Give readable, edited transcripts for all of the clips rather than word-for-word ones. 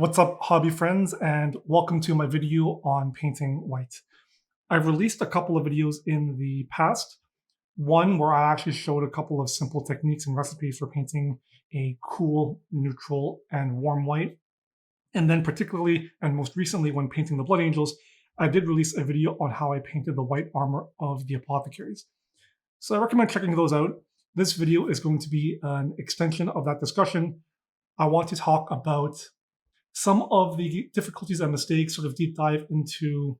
What's up, hobby friends, and welcome to my video on painting white. I've released a couple of videos in the past. One where I actually showed a couple of simple techniques and recipes for painting a cool, neutral, and warm white. And then particularly, and most recently when painting the Blood Angels, I did release a video on how I painted the white armor of the apothecaries. So I recommend checking those out. This video is going to be an extension of that discussion. I want to talk about some of the difficulties and mistakes, sort of deep dive into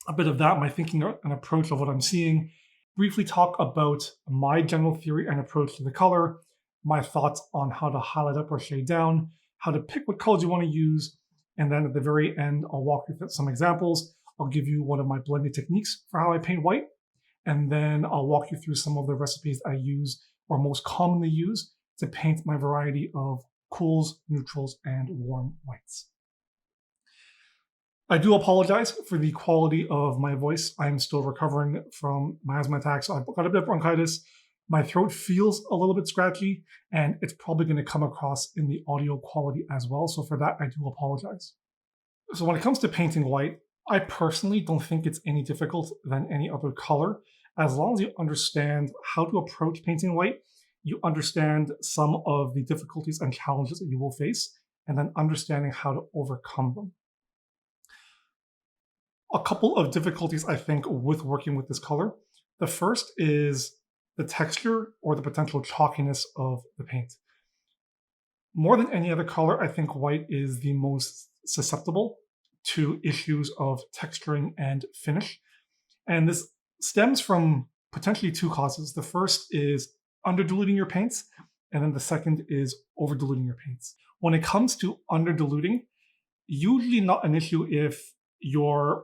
a bit of that, my thinking and approach of what I'm seeing, briefly talk about my general theory and approach to the color, my thoughts on how to highlight up or shade down, how to pick what colors you want to use, and then at the very end, I'll walk you through some examples. I'll give you one of my blending techniques for how I paint white, and then I'll walk you through some of the recipes I use or most commonly use to paint my variety of cools, neutrals, and warm whites. I do apologize for the quality of my voice. I'm still recovering from my asthma attacks. I've got a bit of bronchitis. My throat feels a little bit scratchy, and it's probably going to come across in the audio quality as well. So for that, I do apologize. So when it comes to painting white, I personally don't think it's any difficult than any other color. As long as you understand how to approach painting white, you understand some of the difficulties and challenges that you will face, and then understanding how to overcome them. A couple of difficulties, I think, with working with this color. The first is the texture or the potential chalkiness of the paint. More than any other color, I think white is the most susceptible to issues of texturing and finish. And this stems from potentially two causes. The first is under-diluting your paints, and then the second is over-diluting your paints. When it comes to under-diluting, usually not an issue if you're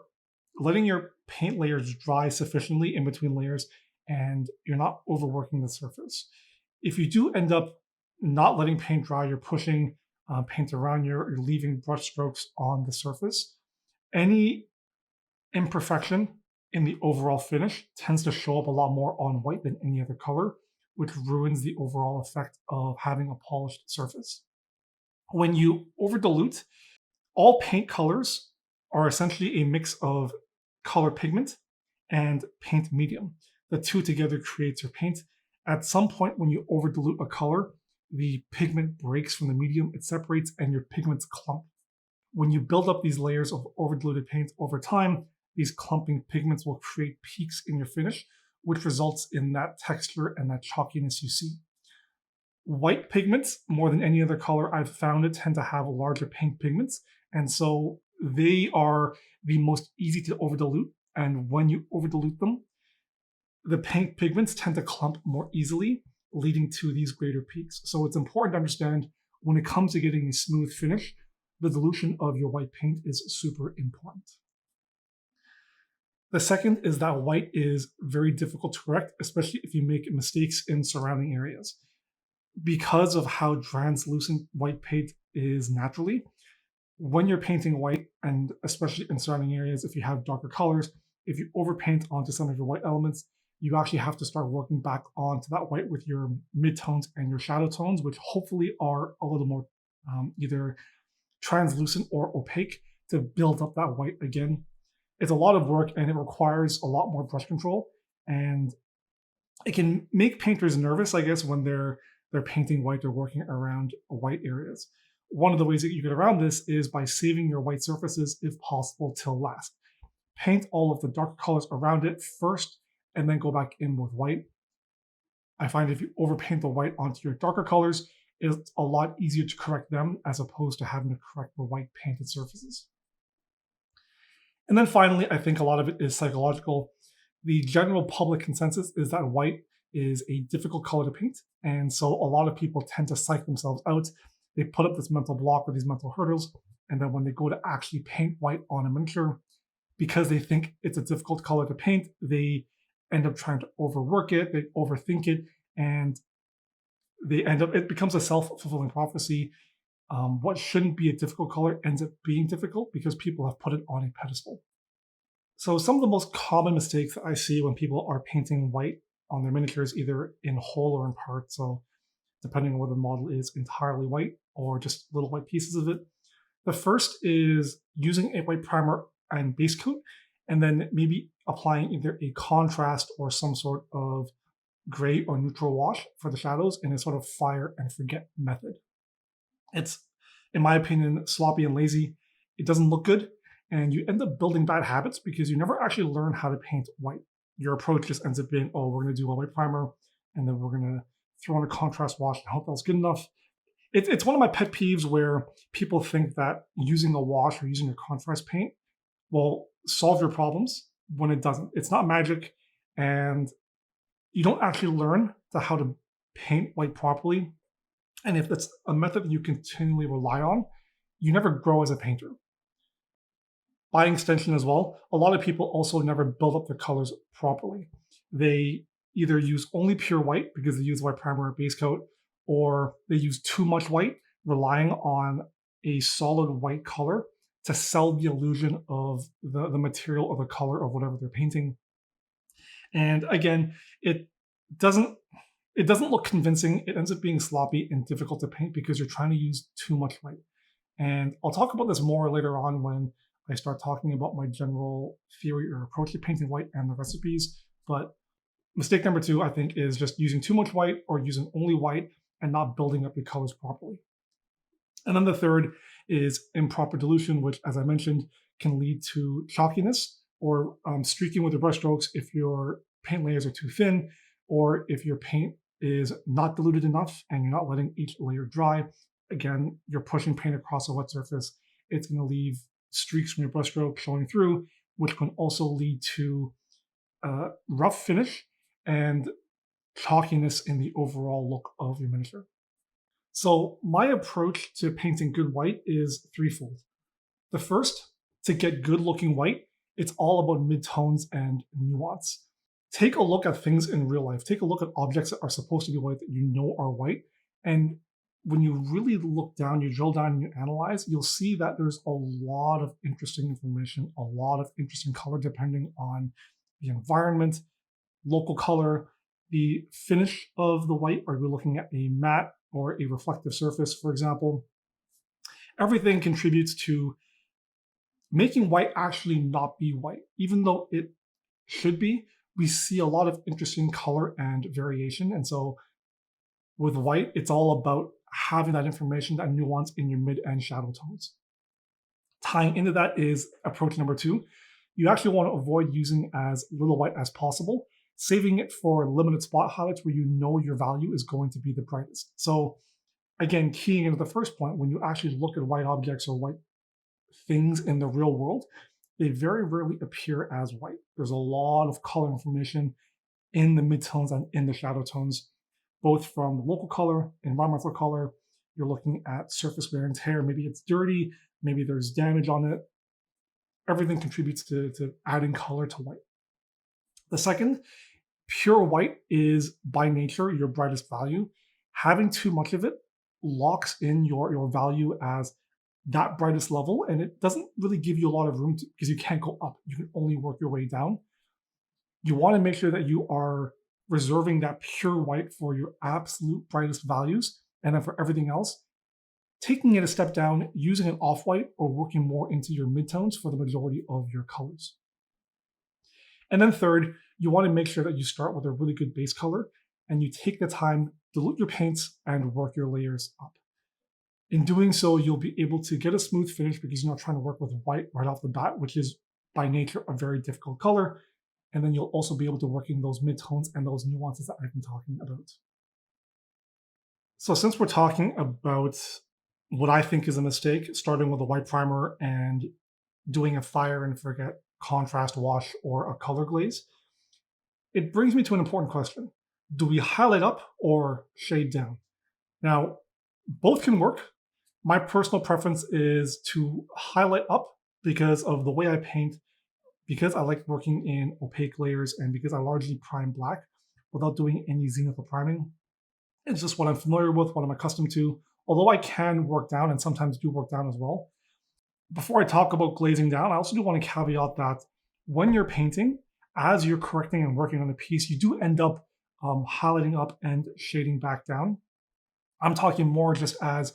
letting your paint layers dry sufficiently in between layers and you're not overworking the surface. If you do end up not letting paint dry, you're pushing paint around, you're leaving brush strokes on the surface, any imperfection in the overall finish tends to show up a lot more on white than any other color, which ruins the overall effect of having a polished surface. When you over dilute, all paint colors are essentially a mix of color pigment and paint medium. The two together creates your paint. At some point when you over dilute a color, the pigment breaks from the medium, it separates, and your pigments clump. When you build up these layers of over diluted paint over time, these clumping pigments will create peaks in your finish, which results in that texture and that chalkiness you see. White pigments, more than any other color I've found it, tend to have larger pink pigments, and so they are the most easy to over dilute. And when you over dilute them, the pink pigments tend to clump more easily, leading to these greater peaks. So it's important to understand when it comes to getting a smooth finish, the dilution of your white paint is super important. The second is that white is very difficult to correct, especially if you make mistakes in surrounding areas. Because of how translucent white paint is naturally, when you're painting white, and especially in surrounding areas, if you have darker colors, if you overpaint onto some of your white elements, you actually have to start working back onto that white with your midtones and your shadow tones, which hopefully are a little more either translucent or opaque to build up that white again. It's a lot of work and it requires a lot more brush control, and it can make painters nervous, I guess, when they're painting white or working around white areas. One of the ways that you get around this is by saving your white surfaces, if possible, till last. Paint all of the dark colors around it first, and then go back in with white. I find if you overpaint the white onto your darker colors, it's a lot easier to correct them as opposed to having to correct the white painted surfaces. And then finally, I think a lot of it is psychological. The general public consensus is that white is a difficult color to paint, and so a lot of people tend to psych themselves out. They put up this mental block or these mental hurdles, and then when they go to actually paint white on a miniature, because they think it's a difficult color to paint, they end up trying to overwork it, they overthink it, and it becomes a self-fulfilling prophecy. What shouldn't be a difficult color ends up being difficult because people have put it on a pedestal. So some of the most common mistakes that I see when people are painting white on their miniatures, either in whole or in part, so depending on whether the model is entirely white or just little white pieces of it, The first is using a white primer and base coat, and then maybe applying either a contrast or some sort of gray or neutral wash for the shadows in a sort of fire and forget method. It's, in my opinion, sloppy and lazy. It doesn't look good, and you end up building bad habits because you never actually learn how to paint white. Your approach just ends up being, oh, we're going to do a white primer, and then we're going to throw on a contrast wash and hope that's good enough. It's one of my pet peeves where people think that using a wash or using a contrast paint will solve your problems when it doesn't. It's not magic, and you don't actually learn how to paint white properly. And if that's a method that you continually rely on, you never grow as a painter. By extension as well, a lot of people also never build up their colors properly. They either use only pure white because they use white primer or base coat, or they use too much white, relying on a solid white color to sell the illusion of the material or the color of whatever they're painting. And again, it doesn't look convincing. It ends up being sloppy and difficult to paint because you're trying to use too much white. And I'll talk about this more later on when I start talking about my general theory or approach to painting white and the recipes. But mistake number 2, I think, is just using too much white or using only white and not building up your colors properly. And then the third is improper dilution, which, as I mentioned, can lead to chalkiness or streaking with your brush strokes if your paint layers are too thin, or if your paint is not diluted enough and you're not letting each layer dry. Again, you're pushing paint across a wet surface. It's going to leave streaks from your brush stroke showing through, which can also lead to rough finish and chalkiness in the overall look of your miniature. So my approach to painting good white is threefold. The first, to get good looking white, it's all about midtones and nuance. Take a look at things in real life. Take a look at objects that are supposed to be white that you know are white. And when you really look down, you drill down and you analyze, you'll see that there's a lot of interesting information, a lot of interesting color depending on the environment, local color, the finish of the white. Are we looking at a matte or a reflective surface, for example? Everything contributes to making white actually not be white. Even though it should be, we see a lot of interesting color and variation. And so with white, it's all about having that information, that nuance in your mid and shadow tones. Tying into that is approach number 2. You actually want to avoid using as little white as possible, saving it for limited spot highlights where you know your value is going to be the brightest. So again, keying into the first point, when you actually look at white objects or white things in the real world, they very rarely appear as white. There's a lot of color information in the midtones and in the shadow tones, both from the local color, environmental color. You're looking at surface wear and tear. Maybe it's dirty, maybe there's damage on it. Everything contributes to adding color to white. The second, pure white is by nature your brightest value. Having too much of it locks in your value as that brightest level, and it doesn't really give you a lot of room because you can't go up. You can only work your way down. You want to make sure that you are reserving that pure white for your absolute brightest values, and then for everything else, taking it a step down, using an off-white or working more into your midtones for the majority of your colors. And then third, you want to make sure that you start with a really good base color and you take the time, dilute your paints, and work your layers up. In doing so, you'll be able to get a smooth finish because you're not trying to work with white right off the bat, which is by nature a very difficult color. And then you'll also be able to work in those midtones and those nuances that I've been talking about. So since we're talking about what I think is a mistake, starting with a white primer and doing a fire and forget contrast wash or a color glaze, it brings me to an important question. Do we highlight up or shade down? Now, both can work. My personal preference is to highlight up because of the way I paint, because I like working in opaque layers, and because I largely prime black without doing any zenithal priming. It's just what I'm familiar with, what I'm accustomed to, although I can work down and sometimes do work down as well. Before I talk about glazing down, I also do want to caveat that when you're painting, as you're correcting and working on the piece, you do end up highlighting up and shading back down. I'm talking more just as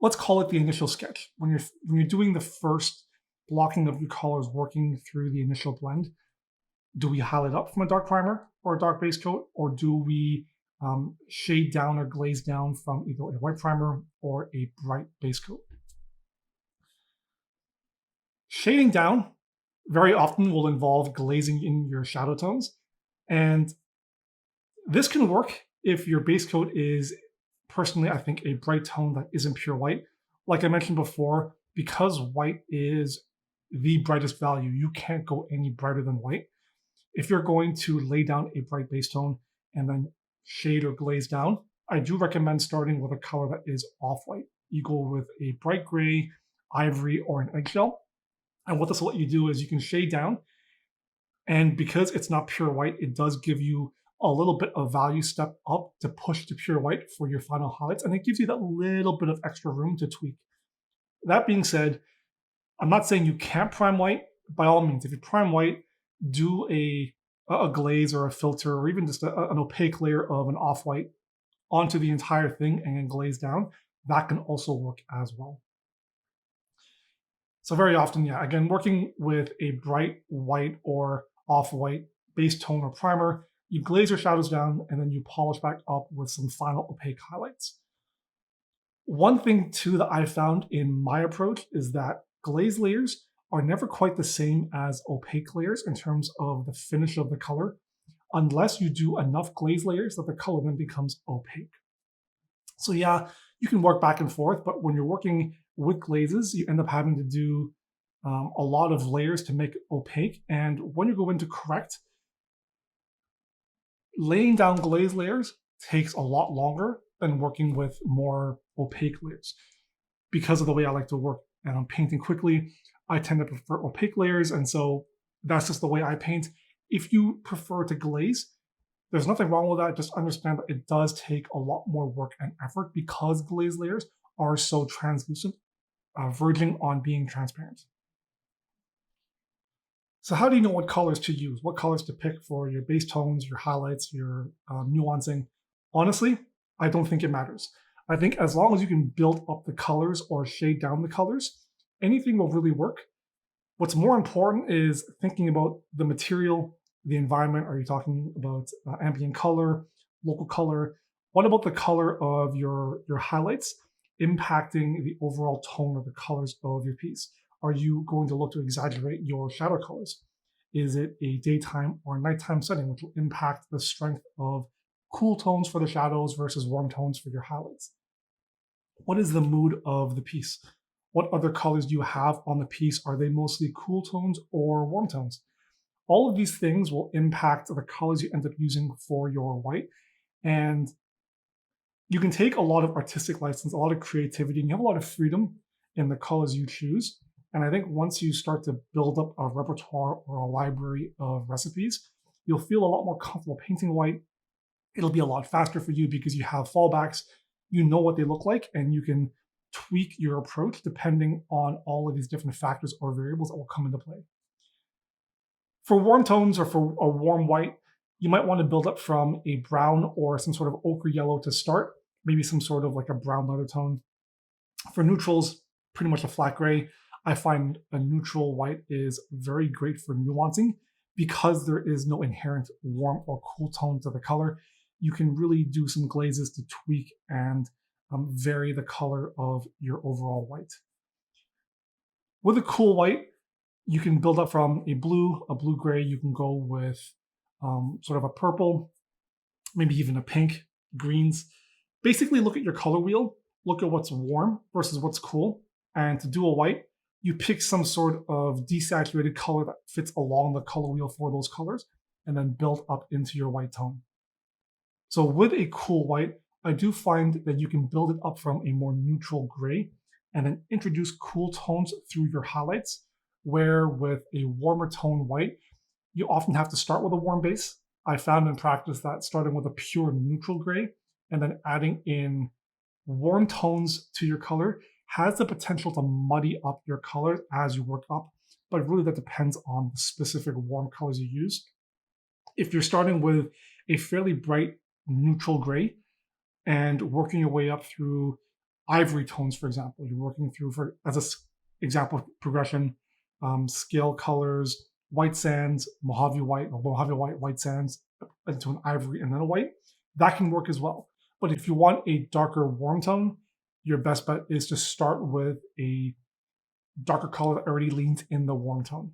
let's call it the initial sketch. When you're doing the first blocking of your colors, working through the initial blend, do we highlight up from a dark primer or a dark base coat, or do we shade down or glaze down from either a white primer or a bright base coat? Shading down very often will involve glazing in your shadow tones, and this can work if your base coat is, personally, I think, a bright tone that isn't pure white. Like I mentioned before, because white is the brightest value, you can't go any brighter than white. If you're going to lay down a bright base tone and then shade or glaze down, I do recommend starting with a color that is off-white. You go with a bright gray, ivory, or an eggshell. And what this will let you do is you can shade down, and because it's not pure white, it does give you a little bit of value step up to push to pure white for your final highlights, and it gives you that little bit of extra room to tweak. That being said, I'm not saying you can't prime white. By all means, if you prime white, do a glaze or a filter, or even just an opaque layer of an off-white onto the entire thing and then glaze down. That can also work as well. So very often, yeah, again, working with a bright white or off-white base tone or primer, you glaze your shadows down and then you polish back up with some final opaque highlights. One thing too that I found in my approach is that glaze layers are never quite the same as opaque layers in terms of the finish of the color, unless you do enough glaze layers that the color then becomes opaque. So yeah, you can work back and forth, but when you're working with glazes, you end up having to do a lot of layers to make it opaque. And when you go in to correct, laying down glaze layers takes a lot longer than working with more opaque layers. Because of the way I like to work and I'm painting quickly, I tend to prefer opaque layers, and so that's just the way I paint. If you prefer to glaze, there's nothing wrong with that. Just understand that it does take a lot more work and effort because glaze layers are so translucent, verging on being transparent. So how do you know what colors to use? What colors to pick for your base tones, your highlights, your nuancing? Honestly, I don't think it matters. I think as long as you can build up the colors or shade down the colors, anything will really work. What's more important is thinking about the material, the environment. Are you talking about ambient color, local color? What about the color of your highlights impacting the overall tone of the colors of your piece? Are you going to look to exaggerate your shadow colors? Is it a daytime or nighttime setting, which will impact the strength of cool tones for the shadows versus warm tones for your highlights? What is the mood of the piece? What other colors do you have on the piece? Are they mostly cool tones or warm tones? All of these things will impact the colors you end up using for your white. And you can take a lot of artistic license, a lot of creativity, and you have a lot of freedom in the colors you choose. And I think once you start to build up a repertoire or a library of recipes, you'll feel a lot more comfortable painting white. It'll be a lot faster for you because you have fallbacks, you know what they look like, and you can tweak your approach depending on all of these different factors or variables that will come into play. For warm tones or for a warm white, you might want to build up from a brown or some sort of ochre yellow to start, maybe some sort of like a brown leather tone. For neutrals, pretty much a flat gray. I find a neutral white is very great for nuancing because there is no inherent warm or cool tone to the color. You can really do some glazes to tweak and vary the color of your overall white. With a cool white, you can build up from a blue-gray. You can go with sort of a purple, maybe even a pink, greens. Basically, look at your color wheel, look at what's warm versus what's cool. And to do a white, you pick some sort of desaturated color that fits along the color wheel for those colors, and then build up into your white tone. So with a cool white, I do find that you can build it up from a more neutral gray and then introduce cool tones through your highlights, where with a warmer tone white, you often have to start with a warm base. I found in practice that starting with a pure neutral gray and then adding in warm tones to your color has the potential to muddy up your colors as you work up, but really that depends on the specific warm colors you use. If you're starting with a fairly bright neutral gray and working your way up through ivory tones, for example. You're working through, for as an example progression, scale colors, white sands, Mojave white, or Mojave white sands into an ivory and then a white. That can work as well. But if you want a darker warm tone, your best bet is to start with a darker color that already leans in the warm tone.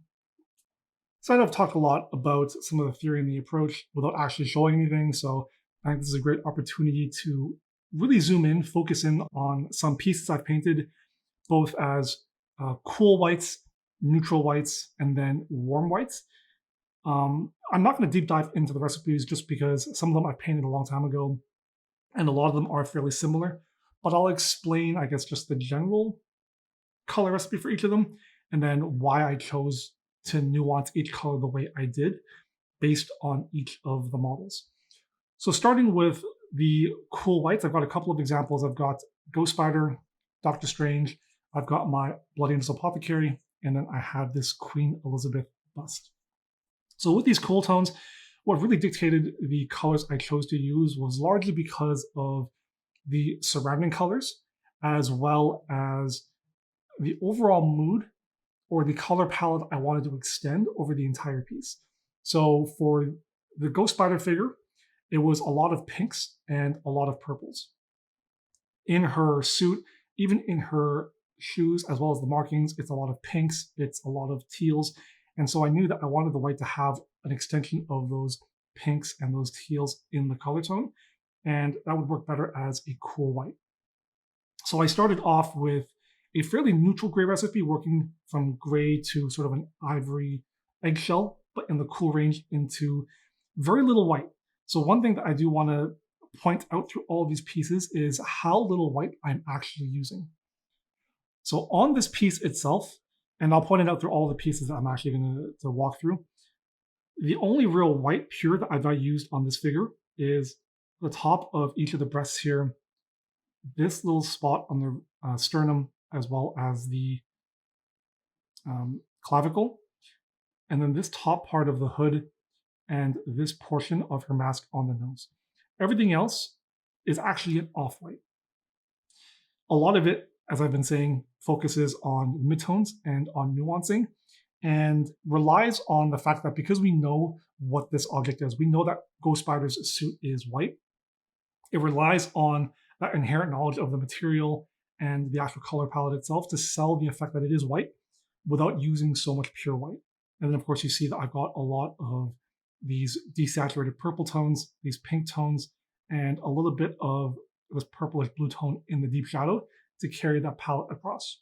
So I know I've talked a lot about some of the theory and the approach without actually showing anything, so I think this is a great opportunity to really zoom in, focus in on some pieces I've painted, both as cool whites, neutral whites, and then warm whites. I'm not going to deep dive into the recipes just because some of them I painted a long time ago, and a lot of them are fairly similar, but I'll explain, I guess, just the general color recipe for each of them, and then why I chose to nuance each color the way I did based on each of the models. So starting with the cool whites, I've got a couple of examples. I've got Ghost Spider, Doctor Strange, I've got my Bloody Angels Apothecary, and then I have this Queen Elizabeth bust. So with these cool tones, what really dictated the colors I chose to use was largely because of the surrounding colors, as well as the overall mood or the color palette I wanted to extend over the entire piece. So for the Ghost Spider figure, it was a lot of pinks and a lot of purples. In her suit, even in her shoes, as well as the markings, it's a lot of pinks, it's a lot of teals. And so I knew that I wanted the white to have an extension of those pinks and those teals in the color tone, and that would work better as a cool white. So I started off with a fairly neutral gray recipe, working from gray to sort of an ivory eggshell, but in the cool range into very little white. So one thing that I do want to point out through all of these pieces is how little white I'm actually using. So on this piece itself, and I'll point it out through all the pieces that I'm actually going to walk through, the only real white pure that I've used on this figure is the top of each of the breasts here, this little spot on the sternum, as well as the clavicle, and then this top part of the hood and this portion of her mask on the nose. Everything else is actually an off-white. A lot of it, as I've been saying, focuses on midtones and on nuancing, and relies on the fact that because we know what this object is, we know that Ghost Spider's suit is white, it relies on that inherent knowledge of the material and the actual color palette itself to sell the effect that it is white without using so much pure white. And then of course you see that I've got a lot of these desaturated purple tones, these pink tones, and a little bit of this purplish blue tone in the deep shadow to carry that palette across.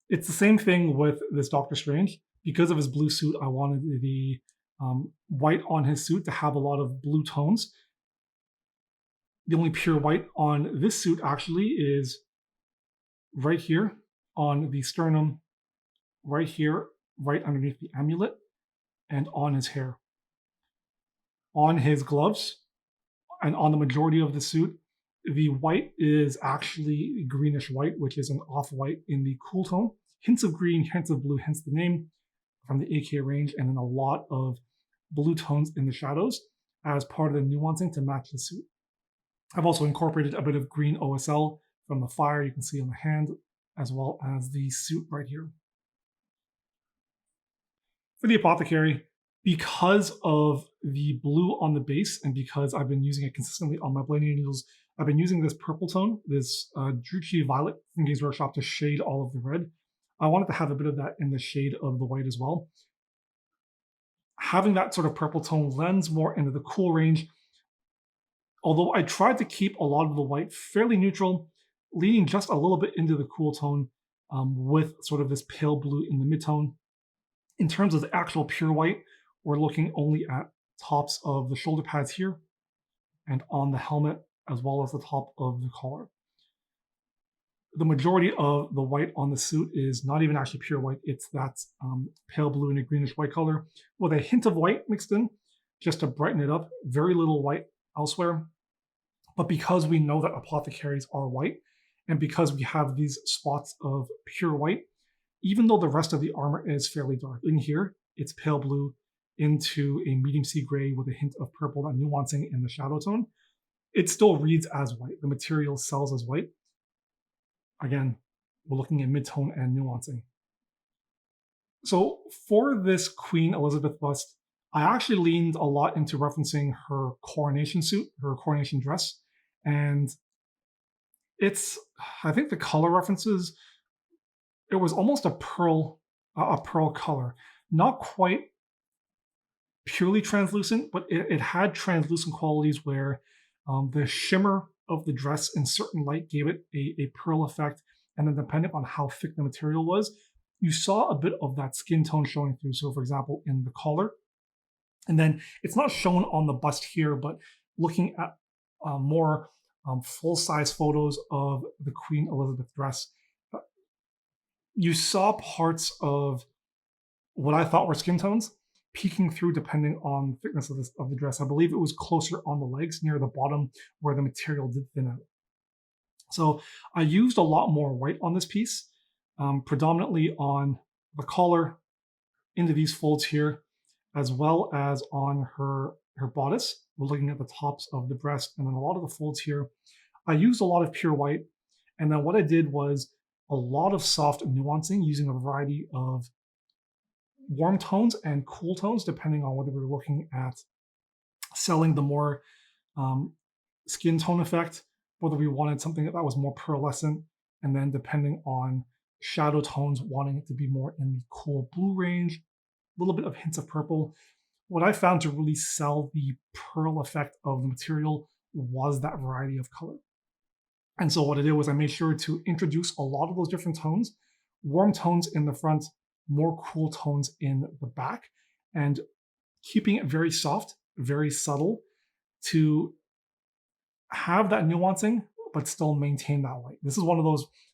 It's the same thing with this Doctor Strange. Because of his blue suit, I wanted the white on his suit to have a lot of blue tones. The only pure white on this suit actually is right here on the sternum, right here, right underneath the amulet, and on his hair. On his gloves, and on the majority of the suit, the white is actually greenish white, which is an off-white in the cool tone. Hints of green, hints of blue, hence the name from the AK range, and then a lot of blue tones in the shadows as part of the nuancing to match the suit. I've also incorporated a bit of green OSL from the fire you can see on the hand, as well as the suit right here. For the Apothecary, because of the blue on the base and because I've been using it consistently on my Bloody Angels, I've been using this purple tone, this Druchii Violet from Games Workshop to shade all of the red. I wanted to have a bit of that in the shade of the white as well. Having that sort of purple tone lends more into the cool range, although I tried to keep a lot of the white fairly neutral, leaning just a little bit into the cool tone with sort of this pale blue in the midtone. In terms of the actual pure white, we're looking only at tops of the shoulder pads here and on the helmet, as well as the top of the collar. The majority of the white on the suit is not even actually pure white. It's that pale blue and a greenish white color with a hint of white mixed in just to brighten it up. Very little white elsewhere. But because we know that apothecaries are white, and because we have these spots of pure white, even though the rest of the armor is fairly dark, in here it's pale blue into a medium sea gray with a hint of purple and nuancing in the shadow tone. it still reads as white. The material sells as white. Again, we're looking at mid-tone and nuancing. So for this Queen Elizabeth bust, I actually leaned a lot into referencing her coronation suit, her coronation dress, and I think the color references, it was almost a pearl color, not quite purely translucent, but it had translucent qualities where the shimmer of the dress in certain light gave it a pearl effect, and then depending on how thick the material was, you saw a bit of that skin tone showing through. So for example, in the collar, and then it's not shown on the bust here, but looking at more full-size photos of the Queen Elizabeth dress, you saw parts of what I thought were skin tones peeking through depending on the thickness of the dress. I believe it was closer on the legs near the bottom where the material did thin out. So I used a lot more white on this piece, predominantly on the collar into these folds here, as well as on her bodice. We're looking at the tops of the breast and then a lot of the folds here. I used a lot of pure white. And then what I did was a lot of soft nuancing using a variety of warm tones and cool tones, depending on whether we're looking at selling the more skin tone effect, whether we wanted something that was more pearlescent, and then depending on shadow tones, wanting it to be more in the cool blue range, a little bit of hints of purple. What I found to really sell the pearl effect of the material was that variety of color. And so what I did was I made sure to introduce a lot of those different tones, warm tones in the front, more cool tones in the back, and keeping it very soft, very subtle to have that nuancing, but still maintain that white. This is one of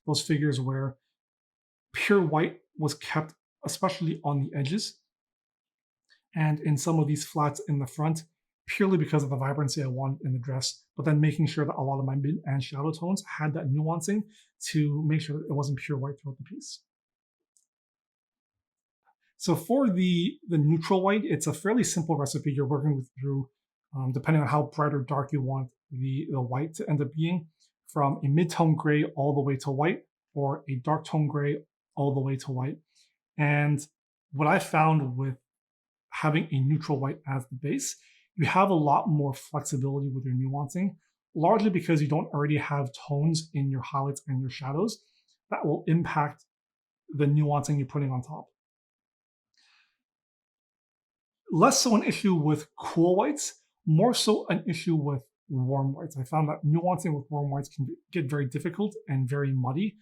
those figures where pure white was kept, especially on the edges and in some of these flats in the front, purely because of the vibrancy I wanted in the dress, but then making sure that a lot of my mid and shadow tones had that nuancing to make sure that it wasn't pure white throughout the piece. So for the neutral white, it's a fairly simple recipe you're working through, depending on how bright or dark you want the white to end up being, from a mid-tone gray all the way to white, or a dark tone gray all the way to white. And what I found with having a neutral white as the base, you have a lot more flexibility with your nuancing, largely because you don't already have tones in your highlights and your shadows that will impact the nuancing you're putting on top. Less so an issue with cool whites, more so an issue with warm whites. I found that nuancing with warm whites can get very difficult and very muddy,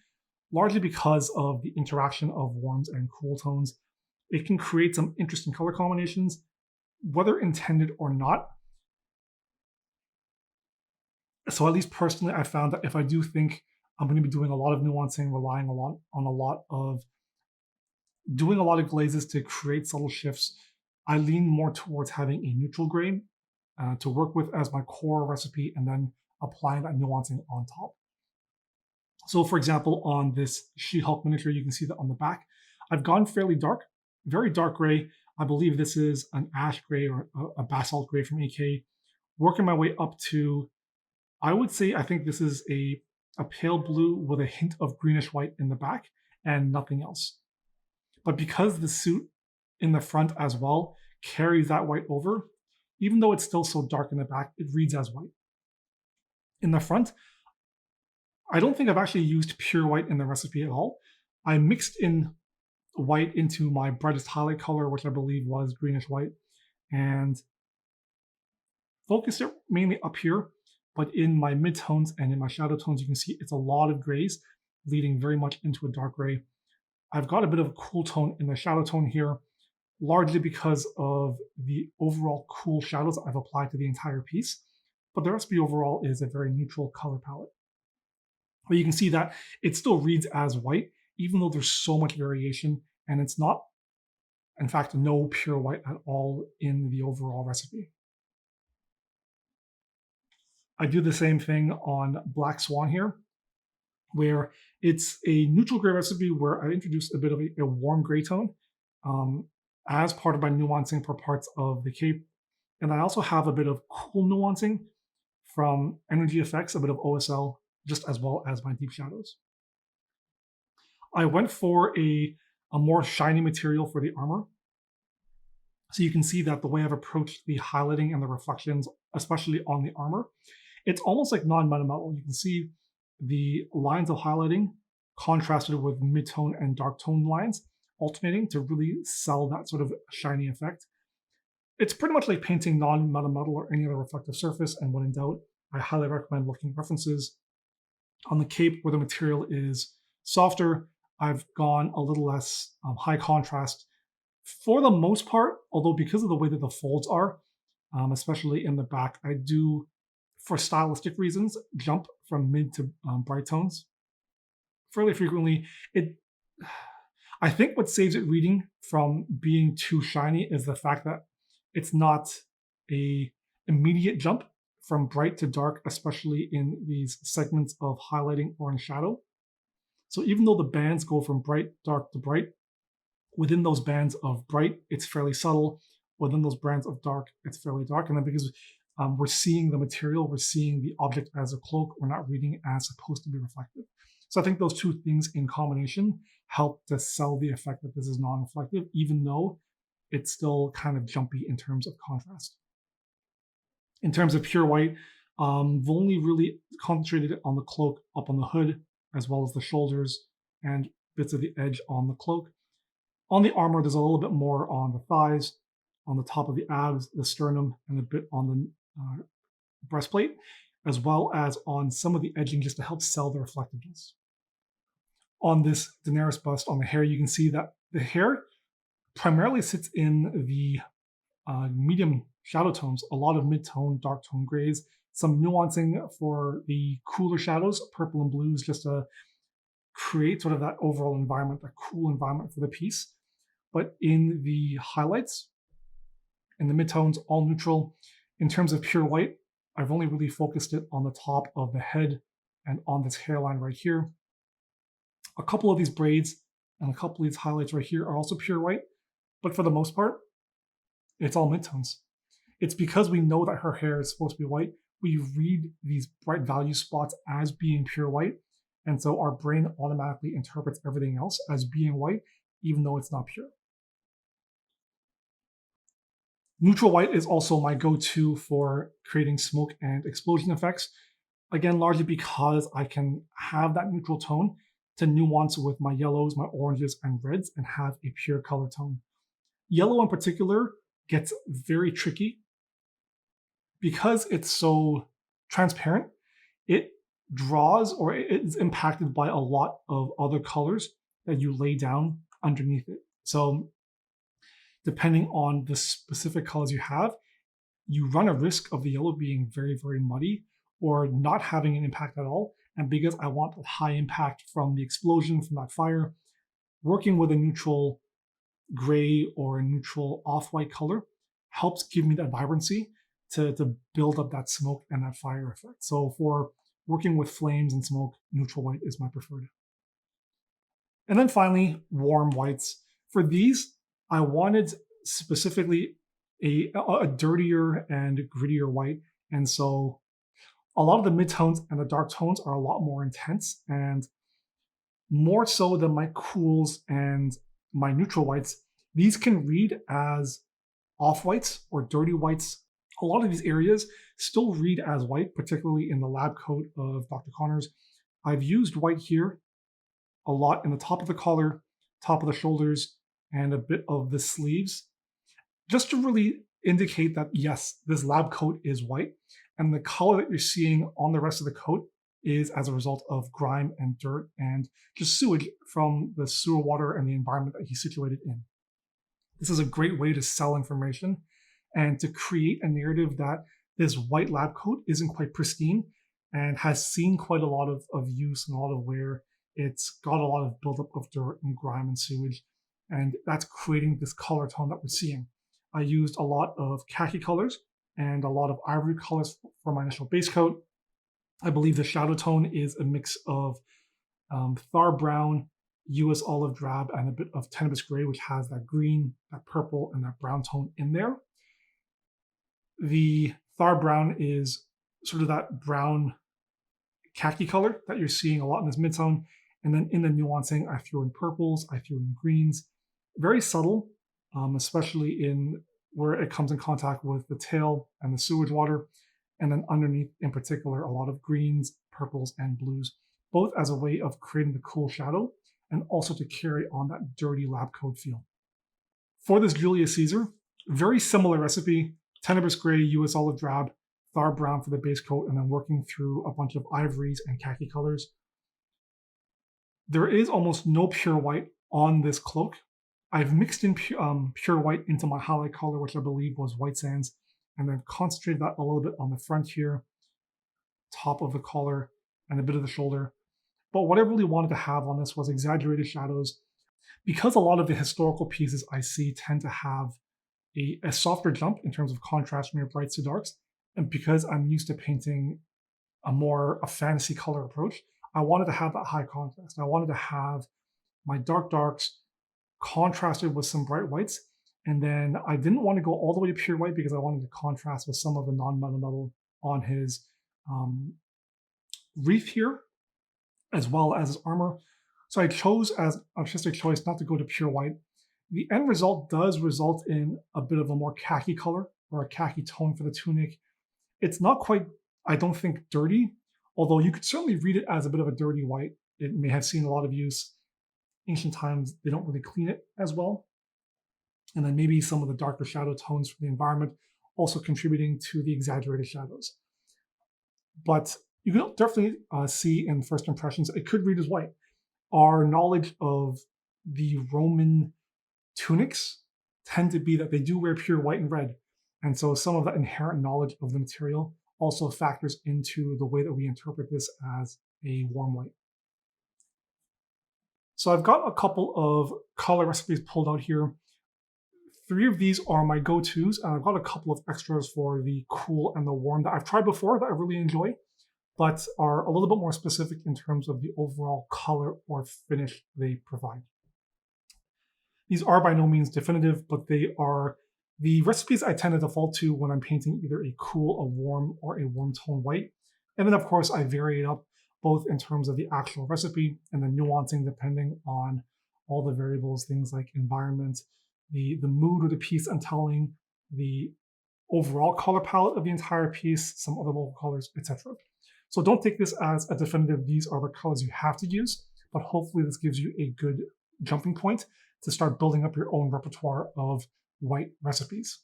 largely because of the interaction of warms and cool tones. It can create some interesting color combinations, whether intended or not. So at least personally, I found that if I do think I'm going to be doing a lot of nuancing, relying a lot on a lot of doing a lot of glazes to create subtle shifts, I lean more towards having a neutral gray to work with as my core recipe and then applying that nuancing on top. So for example, on this She-Hulk miniature, you can see that on the back, I've gone fairly dark, very dark gray. I believe this is an ash gray or a basalt gray from AK, working my way up to, I would say, I think this is a pale blue with a hint of greenish white in the back and nothing else. But because the suit in the front as well carries that white over, even though it's still so dark in the back, it reads as white. In the front, I don't think I've actually used pure white in the recipe at all. I mixed in white into my brightest highlight color, which I believe was greenish white, and focused it mainly up here. But in my mid-tones and in my shadow tones, you can see it's a lot of grays leading very much into a dark gray. I've got a bit of a cool tone in the shadow tone here, largely because of the overall cool shadows I've applied to the entire piece. But the recipe overall is a very neutral color palette. But you can see that it still reads as white, even though there's so much variation, and it's not, in fact, no pure white at all in the overall recipe. I do the same thing on Black Swan here, where it's a neutral gray recipe where I introduced a bit of a warm gray tone as part of my nuancing for parts of the cape. And I also have a bit of cool nuancing from energy effects, a bit of OSL, just as well as my deep shadows. I went for a more shiny material for the armor. So you can see that the way I've approached the highlighting and the reflections, especially on the armor, it's almost like non-meta metal. You can see the lines of highlighting contrasted with mid-tone and dark tone lines alternating to really sell that sort of shiny effect. It's pretty much like painting non-meta metal or any other reflective surface, and when in doubt, I highly recommend looking at references. On the cape, where the material is softer, I've gone a little less high contrast for the most part, although because of the way that the folds are, especially in the back, I do, for stylistic reasons, jump from mid to bright tones fairly frequently. I think what saves it reading from being too shiny is the fact that it's not a immediate jump from bright to dark, especially in these segments of highlighting or in shadow. So even though the bands go from bright, dark to bright, within those bands of bright, it's fairly subtle. Within those bands of dark, it's fairly dark. And then because we're seeing the material, we're seeing the object as a cloak, we're not reading as supposed to be reflective. So I think those two things in combination help to sell the effect that this is non-reflective, even though it's still kind of jumpy in terms of contrast. In terms of pure white, we've only really concentrated on the cloak up on the hood, as well as the shoulders and bits of the edge on the cloak. On the armor, there's a little bit more on the thighs, on the top of the abs, the sternum, and a bit on the breastplate, as well as on some of the edging just to help sell the reflectiveness. On this Daenerys bust, on the hair, you can see that the hair primarily sits in the medium shadow tones, a lot of mid-tone, dark tone grays, some nuancing for the cooler shadows, purple and blues, just to create sort of that overall environment, that cool environment for the piece. But in the highlights, in the midtones, all neutral. In terms of pure white, I've only really focused it on the top of the head and on this hairline right here. A couple of these braids and a couple of these highlights right here are also pure white, but for the most part, it's all midtones. It's because we know that her hair is supposed to be white, we read these bright value spots as being pure white, and so our brain automatically interprets everything else as being white, even though it's not pure. Neutral white is also my go-to for creating smoke and explosion effects. Again, largely because I can have that neutral tone to nuance with my yellows, my oranges, and reds and have a pure color tone. Yellow in particular gets very tricky because it's so transparent. It draws, or it is impacted by a lot of other colors that you lay down underneath it. So depending on the specific colors you have, you run a risk of the yellow being very, very muddy or not having an impact at all. And because I want a high impact from the explosion, from that fire, working with a neutral gray or a neutral off-white color helps give me that vibrancy to build up that smoke and that fire effect. So for working with flames and smoke, neutral white is my preferred. And then finally, warm whites. For these, I wanted specifically a dirtier and grittier white. And so a lot of the midtones and the dark tones are a lot more intense, and more so than my cools and my neutral whites, these can read as off-whites or dirty whites. A lot of these areas still read as white, particularly in the lab coat of Dr. Connors. I've used white here a lot in the top of the collar, top of the shoulders, and a bit of the sleeves, just to really indicate that, yes, this lab coat is white, and the color that you're seeing on the rest of the coat is as a result of grime and dirt and just sewage from the sewer water and the environment that he's situated in. This is a great way to sell information and to create a narrative that this white lab coat isn't quite pristine and has seen quite a lot of use and a lot of wear. It's got a lot of buildup of dirt and grime and sewage, and that's creating this color tone that we're seeing. I used a lot of khaki colors and a lot of ivory colors for my initial base coat. I believe the shadow tone is a mix of Thar brown, US olive drab, and a bit of Tenebris gray, which has that green, that purple, and that brown tone in there. The Thar brown is sort of that brown khaki color that you're seeing a lot in this midtone. And then in the nuancing, I threw in purples, I threw in greens, very subtle, especially in where it comes in contact with the tail and the sewage water. And then underneath, in particular, a lot of greens, purples, and blues, both as a way of creating the cool shadow and also to carry on that dirty lab coat feel. For this Julius Caesar, very similar recipe, tenebrous gray, US olive drab, Thar brown for the base coat, and then working through a bunch of ivories and khaki colors. There is almost no pure white on this cloak. I've mixed in pure white into my highlight color, which I believe was white sands, and then concentrated that a little bit on the front here, top of the collar, and a bit of the shoulder. But what I really wanted to have on this was exaggerated shadows. Because a lot of the historical pieces I see tend to have a softer jump in terms of contrast from your brights to darks, and because I'm used to painting a fantasy color approach, I wanted to have that high contrast. I wanted to have my dark darks contrasted with some bright whites. And then I didn't want to go all the way to pure white because I wanted to contrast with some of the non-metal metal on his wreath here, as well as his armor. So I chose as artistic choice not to go to pure white. The end result does result in a bit of a more khaki color or a khaki tone for the tunic. It's not quite, I don't think, dirty, although you could certainly read it as a bit of a dirty white. It may have seen a lot of use. Ancient times, they don't really clean it as well. And then maybe some of the darker shadow tones from the environment also contributing to the exaggerated shadows. But you can definitely see in first impressions, it could read as white. Our knowledge of the Roman tunics tend to be that they do wear pure white and red. And so some of that inherent knowledge of the material also factors into the way that we interpret this as a warm white. So I've got a couple of color recipes pulled out here. 3 of these are my go-tos, and I've got a couple of extras for the cool and the warm that I've tried before that I really enjoy, but are a little bit more specific in terms of the overall color or finish they provide. These are by no means definitive, but they are the recipes I tend to default to when I'm painting either a cool, a warm, or a warm tone white. And then of course I vary it up both in terms of the actual recipe and the nuancing depending on all the variables, things like environment, the mood of the piece I'm telling, the overall color palette of the entire piece, some other local colors, etc. So don't take this as a definitive, these are the colors you have to use, but hopefully this gives you a good jumping point to start building up your own repertoire of white recipes.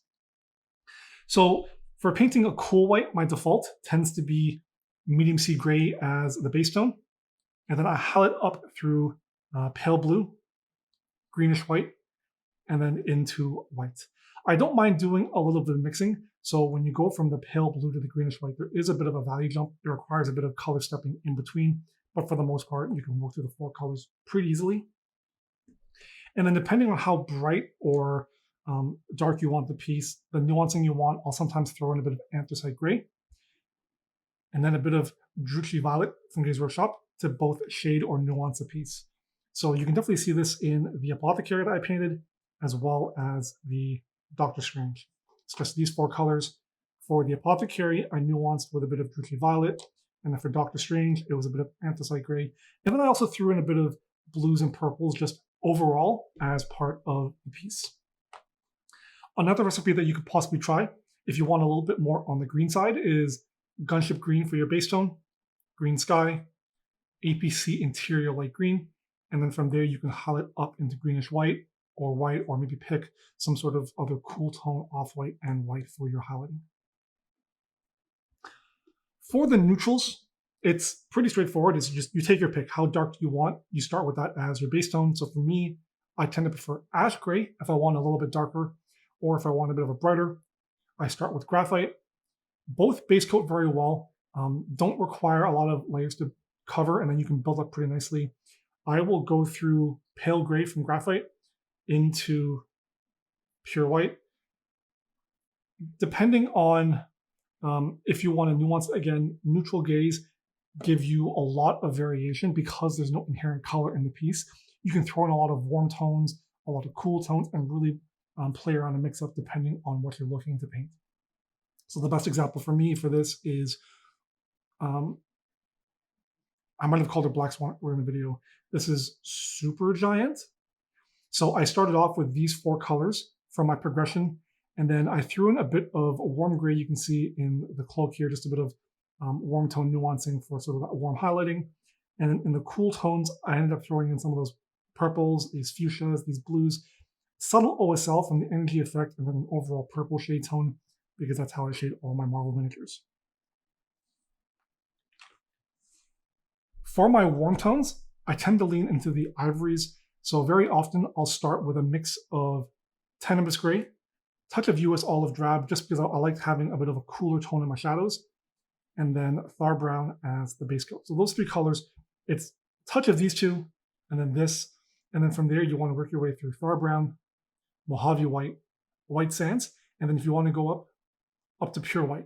So for painting a cool white, my default tends to be medium sea gray as the base tone, and then I highlight up through pale blue, greenish white, and then into white. I don't mind doing a little bit of mixing. So when you go from the pale blue to the greenish white, there is a bit of a value jump. It requires a bit of color stepping in between, but for the most part, you can work through the 4 colors pretty easily. And then depending on how bright or dark you want the piece, the nuancing you want, I'll sometimes throw in a bit of anthracite gray and then a bit of Drucci violet from Games Workshop to both shade or nuance the piece. So you can definitely see this in the Apothecary that I painted, as well as the Doctor Strange. It's just these 4 colors. For the Apothecary, I nuanced with a bit of Drucci violet, and then for Doctor Strange, it was a bit of anthracite gray. And then I also threw in a bit of blues and purples just overall as part of the piece. Another recipe that you could possibly try, if you want a little bit more on the green side, is Gunship Green for your base tone, Green Sky, APC Interior Light Green, and then from there you can highlight up into greenish white, or maybe pick some sort of other cool tone off-white and white for your highlighting. For the neutrals, it's pretty straightforward. It's just you take your pick. How dark do you want? You start with that as your base tone. So for me, I tend to prefer ash gray if I want a little bit darker, or if I want a bit of a brighter, I start with graphite. Both base coat very well. Don't require a lot of layers to cover, and then you can build up pretty nicely. I will go through pale gray from graphite into pure white. Depending on if you want to nuance, again, neutral gaze give you a lot of variation because there's no inherent color in the piece. You can throw in a lot of warm tones, a lot of cool tones, and really play around and mix up depending on what you're looking to paint. So the best example for me for this is Um, I might have called it black swan in the video. This is super giant. So I started off with these 4 colors from my progression, and then I threw in a bit of warm gray. You can see in the cloak here, just a bit of warm tone nuancing for sort of that warm highlighting. And in the cool tones, I ended up throwing in some of those purples, these fuchsias, these blues, subtle OSL from the energy effect, and then an overall purple shade tone, because that's how I shade all my Marvel miniatures. For my warm tones, I tend to lean into the ivories. So very often I'll start with a mix of Tenebrous Gray, touch of US Olive Drab, just because I like having a bit of a cooler tone in my shadows, and then Thar Brown as the base coat. So those 3 colors, it's touch of these 2, and then this, and then from there you want to work your way through Thar Brown, Mojave White, White Sands, and then if you want to go up to pure white.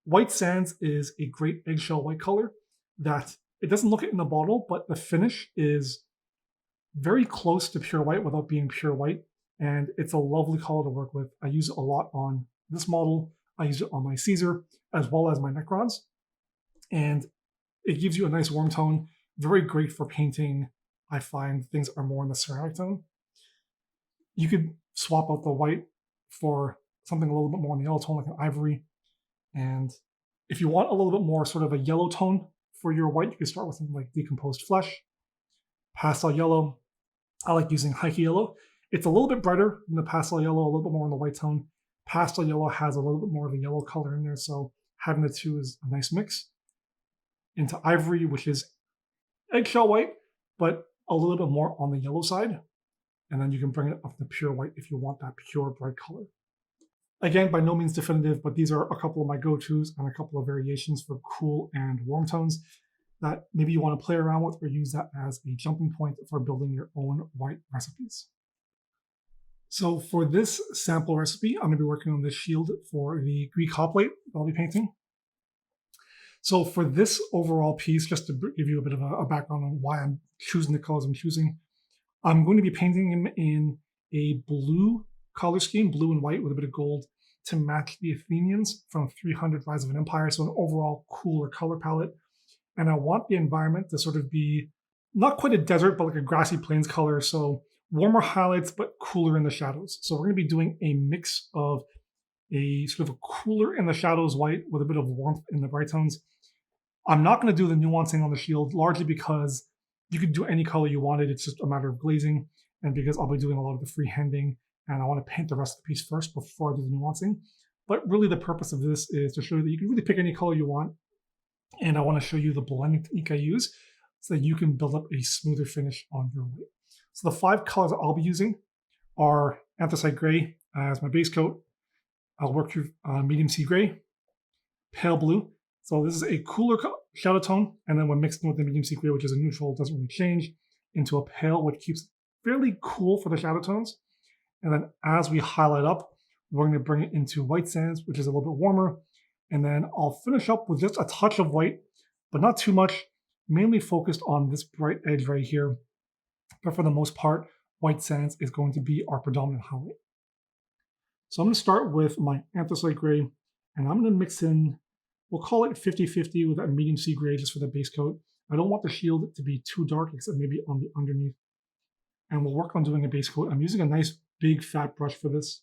White Sands is a great eggshell white color that it doesn't look it in the bottle, but the finish is very close to pure white without being pure white, and it's a lovely color to work with. I use it a lot on this model. I use it on my Caesar as well as my Necrons, and it gives you a nice warm tone. Very great for painting. I find things are more in the ceramic tone. You could swap out the white for something a little bit more in the yellow tone, like an ivory. And if you want a little bit more sort of a yellow tone for your white, you can start with something like Decomposed Flesh, Pastel Yellow. I like using Heike Yellow. It's a little bit brighter than the Pastel Yellow, a little bit more in the white tone. Pastel Yellow has a little bit more of a yellow color in there, so having the 2 is a nice mix. Into Ivory, which is eggshell white, but a little bit more on the yellow side. And then you can bring it up to pure white if you want that pure bright color. Again, by no means definitive, but these are a couple of my go-tos and a couple of variations for cool and warm tones that maybe you want to play around with or use that as a jumping point for building your own white recipes. So for this sample recipe, I'm going to be working on this shield for the Greek hoplite that I'll be painting. So for this overall piece, just to give you a bit of a background on why I'm choosing the colors I'm choosing, I'm going to be painting him in a blue color scheme, blue and white with a bit of gold, to match the Athenians from 300 Rise of an Empire, so an overall cooler color palette. And I want the environment to sort of be not quite a desert, but like a grassy plains color, so warmer highlights, but cooler in the shadows. So we're going to be doing a mix of a sort of a cooler in the shadows white with a bit of warmth in the bright tones. I'm not going to do the nuancing on the shield, largely because you could do any color you wanted. It's just a matter of glazing, and because I'll be doing a lot of the freehanding, and I want to paint the rest of the piece first before I do the nuancing. But really the purpose of this is to show you that you can really pick any color you want, and I want to show you the blending technique I use so that you can build up a smoother finish on your white. So the 5 colors that I'll be using are Anthracite Gray as my base coat. I'll work through Medium Sea Gray, Pale Blue. So this is a cooler shadow tone, and then when mixed in with the Medium Sea Gray, which is a neutral, doesn't really change, into a pale, which keeps fairly cool for the shadow tones. And then as we highlight up, we're going to bring it into White Sands, which is a little bit warmer. And then I'll finish up with just a touch of white, but not too much, mainly focused on this bright edge right here. But for the most part, White Sands is going to be our predominant highlight. So I'm going to start with my Anthracite Gray, and I'm going to mix in, we'll call it 50-50 with that Medium Sea Gray just for the base coat. I don't want the shield to be too dark, except maybe on the underneath. And we'll work on doing a base coat. I'm using a nice big fat brush for this.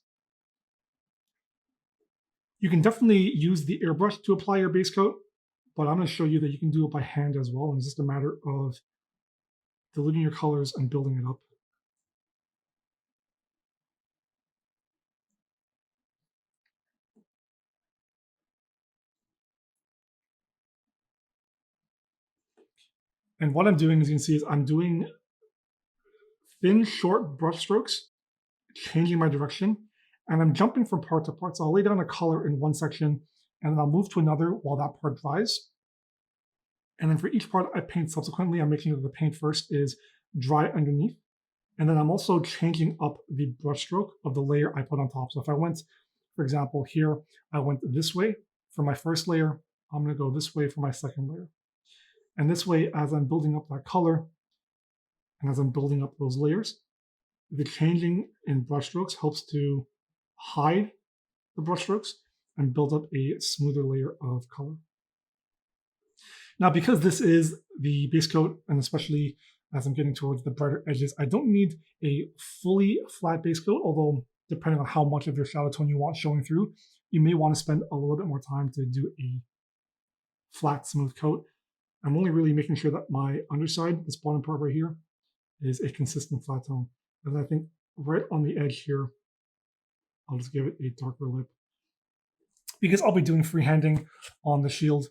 You can definitely use the airbrush to apply your base coat, but I'm going to show you that you can do it by hand as well, and it's just a matter of diluting your colors and building it up. And what I'm doing, as you can see, is I'm doing thin, short brush strokes, changing my direction, and I'm jumping from part to part. So I'll lay down a color in one section, and then I'll move to another while that part dries. And then for each part I paint subsequently, I'm making sure that the paint first is dry underneath. And then I'm also changing up the brush stroke of the layer I put on top. So if I went, for example, here, I went this way for my first layer, I'm going to go this way for my second layer. And this way, as I'm building up that color, and as I'm building up those layers, the changing in brush strokes helps to hide the brush strokes and build up a smoother layer of color. Now, because this is the base coat, and especially as I'm getting towards the brighter edges, I don't need a fully flat base coat, although depending on how much of your shadow tone you want showing through, you may want to spend a little bit more time to do a flat, smooth coat. I'm only really making sure that my underside, this bottom part right here, is a consistent flat tone. And I think right on the edge here, I'll just give it a darker lip. Because I'll be doing freehanding on the shield,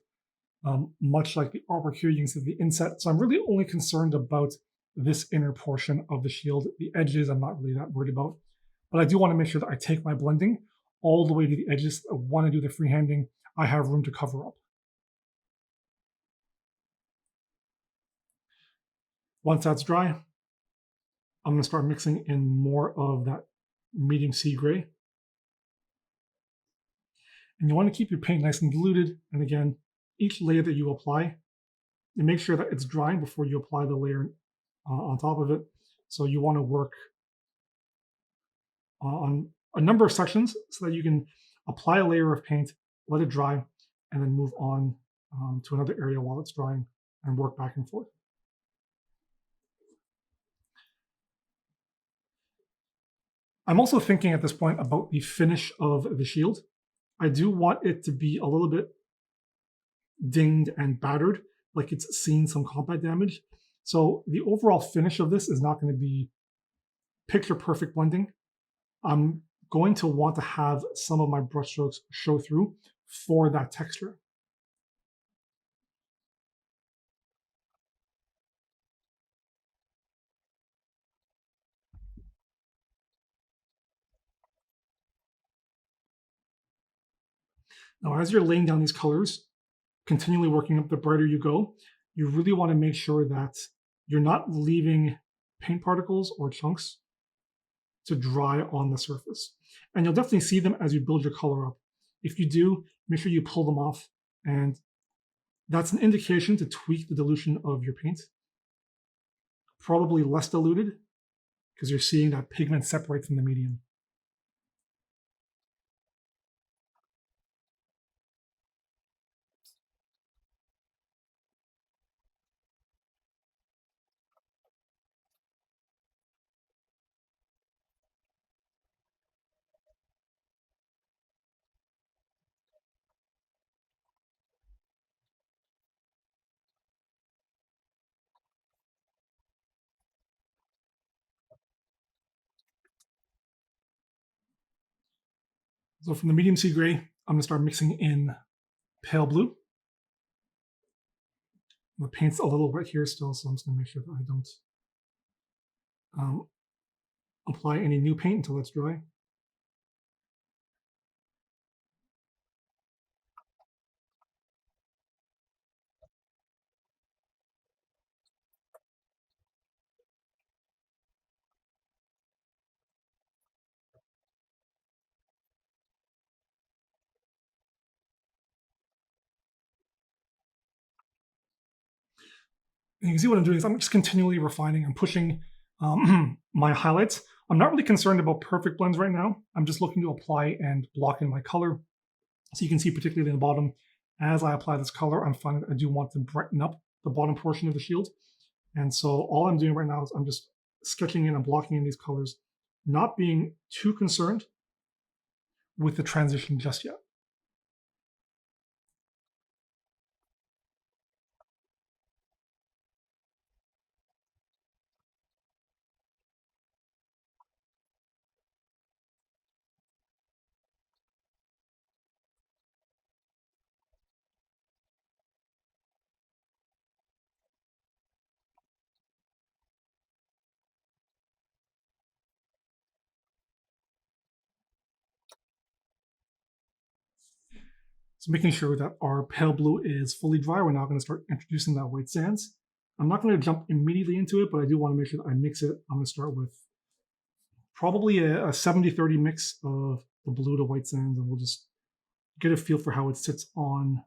much like the artwork here, you can see the inset. So I'm really only concerned about this inner portion of the shield. The edges, I'm not really that worried about. But I do want to make sure that I take my blending all the way to the edges. I want to do the freehanding. I have room to cover up. Once that's dry, I'm going to start mixing in more of that medium sea gray. And you want to keep your paint nice and diluted. And again, each layer that you apply, you make sure that it's drying before you apply the layer on top of it. So you want to work on a number of sections so that you can apply a layer of paint, let it dry, and then move on to another area while it's drying and work back and forth. I'm also thinking at this point about the finish of the shield. I do want it to be a little bit dinged and battered, like it's seen some combat damage. So the overall finish of this is not going to be picture perfect blending. I'm going to want to have some of my brushstrokes show through for that texture. Now, as you're laying down these colors, continually working up, the brighter you go, you really want to make sure that you're not leaving paint particles or chunks to dry on the surface. And you'll definitely see them as you build your color up. If you do, make sure you pull them off, and that's an indication to tweak the dilution of your paint. Probably less diluted, because you're seeing that pigment separate from the medium. So from the medium sea gray, I'm going to start mixing in pale blue. The paint's a little wet here still, so I'm just going to make sure that I don't apply any new paint until it's dry. And you can see what I'm doing is I'm just continually refining. I'm pushing my highlights. I'm not really concerned about perfect blends right now. I'm just looking to apply and block in my color. So you can see particularly in the bottom, as I apply this color, I'm finding I do want to brighten up the bottom portion of the shield. And so all I'm doing right now is I'm just sketching in and blocking in these colors, not being too concerned with the transition just yet. So making sure that our pale blue is fully dry, we're now going to start introducing that white sands. I'm not going to jump immediately into it, but I do want to make sure that I mix it. I'm going to start with probably a 70-30 mix of the blue to white sands, and we'll just get a feel for how it sits on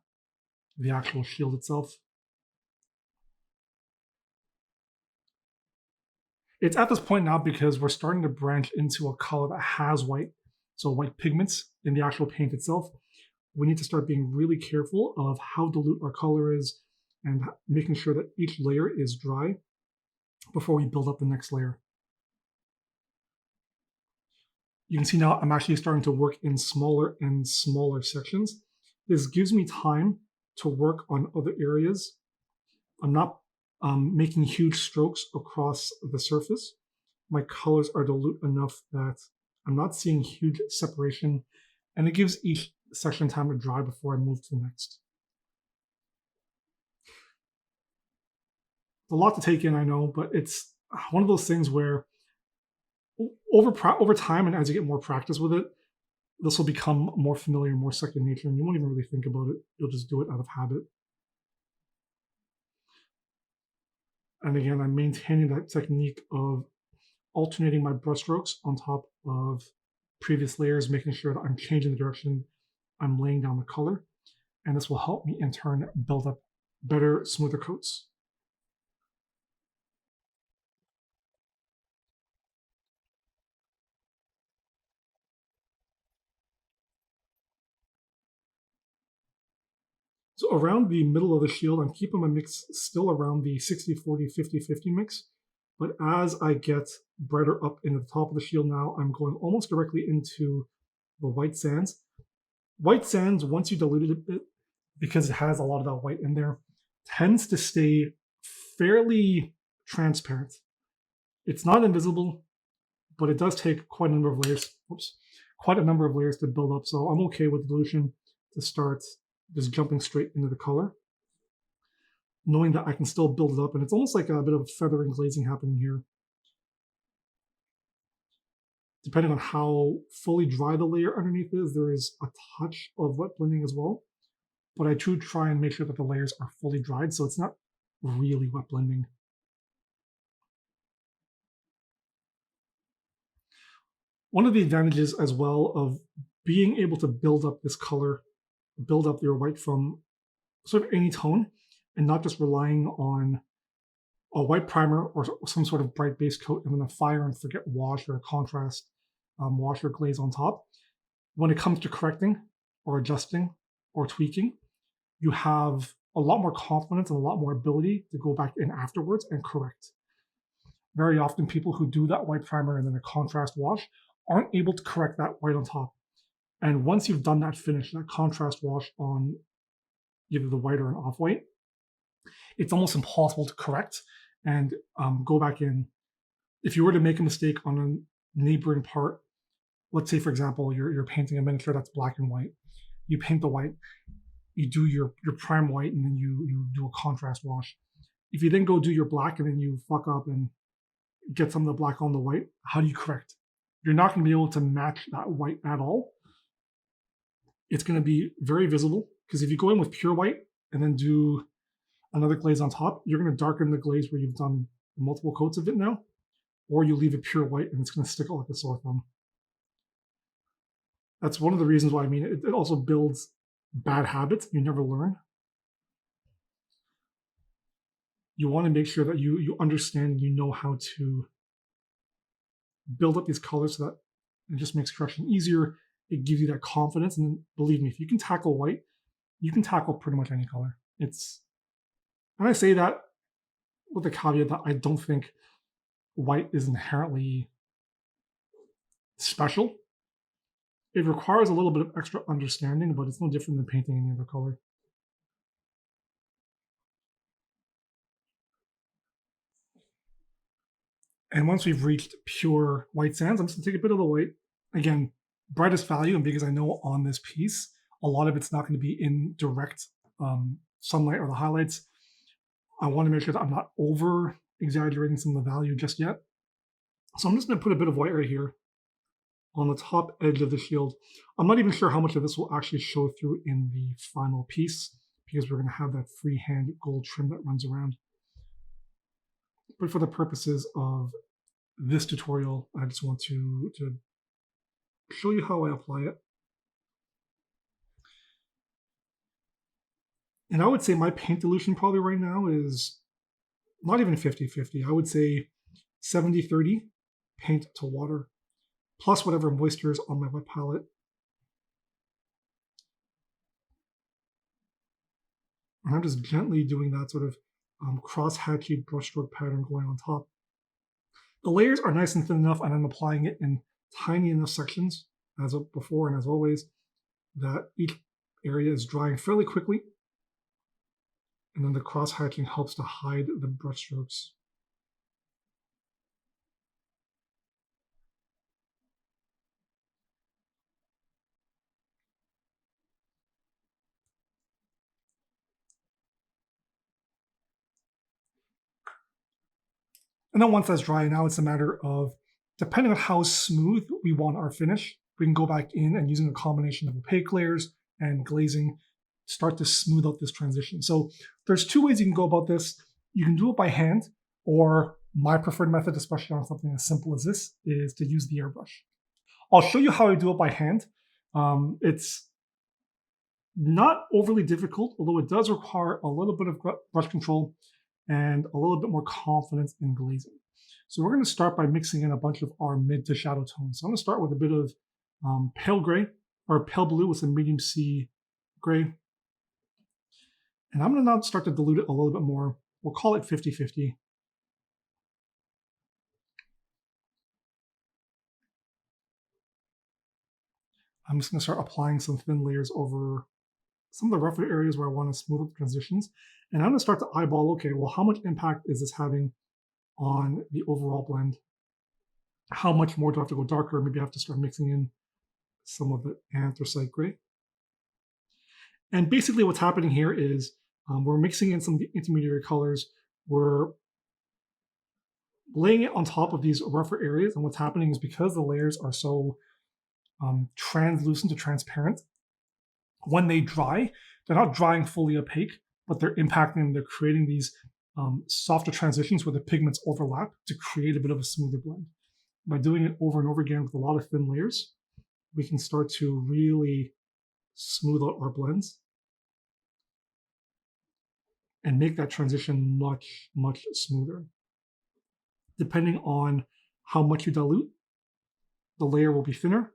the actual shield itself. It's at this point now because we're starting to branch into a color that has white, so white pigments in the actual paint itself. We need to start being really careful of how dilute our color is, and making sure that each layer is dry before we build up the next layer. You can see now I'm actually starting to work in smaller and smaller sections. This gives me time to work on other areas. I'm not making huge strokes across the surface. My colors are dilute enough that I'm not seeing huge separation, and it gives each section time to dry before I move to the next. It's a lot to take in, I know, but it's one of those things where over time and as you get more practice with it, this will become more familiar, more second nature, and you won't even really think about it. You'll just do it out of habit. And again, I'm maintaining that technique of alternating my brushstrokes on top of previous layers, making sure that I'm changing the direction I'm laying down the color. And this will help me in turn build up better, smoother coats. So around the middle of the shield, I'm keeping my mix still around the 60-40, 50-50 mix. But as I get brighter up into the top of the shield now, I'm going almost directly into the white sands. White sands, once you dilute it a bit, because it has a lot of that white in there, tends to stay fairly transparent. It's not invisible, but it does take quite a number of layers. Quite a number of layers to build up. So I'm okay with dilution to start just jumping straight into the color, knowing that I can still build it up, and it's almost like a bit of feathering glazing happening here. Depending on how fully dry the layer underneath is, there is a touch of wet blending as well. But I do try and make sure that the layers are fully dried, so it's not really wet blending. One of the advantages as well of being able to build up this color, build up your white from sort of any tone, and not just relying on a white primer or some sort of bright base coat and then a fire and forget wash or a contrast wash or glaze on top. When it comes to correcting or adjusting or tweaking, you have a lot more confidence and a lot more ability to go back in afterwards and correct. Very often people who do that white primer and then a contrast wash aren't able to correct that white on top. And once you've done that finish, that contrast wash on either the white or an off-white, it's almost impossible to correct and go back in. If you were to make a mistake on a neighboring part, let's say, for example, you're painting a miniature that's black and white. You paint the white, you do your prime white, and then you do a contrast wash. If you then go do your black and then you fuck up and get some of the black on the white, how do you correct? You're not going to be able to match that white at all. It's going to be very visible, because if you go in with pure white and then do another glaze on top, you're going to darken the glaze where you've done multiple coats of it now, or you leave it pure white and it's going to stick out like a sore thumb. That's one of the reasons why it also builds bad habits you never learn. You want to make sure that you understand and you know how to build up these colors so that it just makes correction easier. It gives you that confidence, and then believe me, if you can tackle white, you can tackle pretty much any color. And I say that with the caveat that I don't think white is inherently special. It requires a little bit of extra understanding, but it's no different than painting any other color. And once we've reached pure white sands, I'm just gonna take a bit of the white. Again, brightest value, and because I know on this piece, a lot of it's not going to be in direct sunlight or the highlights, I want to make sure that I'm not over exaggerating some of the value just yet. So I'm just going to put a bit of white right here on the top edge of the shield. I'm not even sure how much of this will actually show through in the final piece, because we're going to have that freehand gold trim that runs around. But for the purposes of this tutorial, I just want to show you how I apply it. And I would say my paint dilution probably right now is not even 50-50. I would say 70-30 paint to water, plus whatever moisture is on my wet palette. And I'm just gently doing that sort of cross-hatchy brushstroke pattern going on top. The layers are nice and thin enough, and I'm applying it in tiny enough sections, as before and as always, that each area is drying fairly quickly. And then the cross-hatching helps to hide the brushstrokes. And then once that's dry, now it's a matter of, depending on how smooth we want our finish, we can go back in and using a combination of opaque layers and glazing, start to smooth out this transition. So there's two ways you can go about this. You can do it by hand, or my preferred method, especially on something as simple as this, is to use the airbrush. I'll show you how I do it by hand. It's not overly difficult, although it does require a little bit of brush control and a little bit more confidence in glazing. So we're going to start by mixing in a bunch of our mid to shadow tones. So I'm going to start with a bit of pale gray or pale blue with some medium C gray. And I'm going to now start to dilute it a little bit more. We'll call it 50-50. I'm just going to start applying some thin layers over some of the rougher areas where I want to smooth out the transitions. And I'm going to start to eyeball, okay, well, how much impact is this having on the overall blend? How much more do I have to go darker? Maybe I have to start mixing in some of the anthracite gray. And basically what's happening here is we're mixing in some of the intermediary colors. We're laying it on top of these rougher areas. And what's happening is because the layers are so translucent to transparent, when they dry, they're not drying fully opaque, but they're impacting them. They're creating these softer transitions where the pigments overlap to create a bit of a smoother blend. By doing it over and over again with a lot of thin layers, we can start to really smooth out our blends and make that transition much, much smoother. Depending on how much you dilute, the layer will be thinner,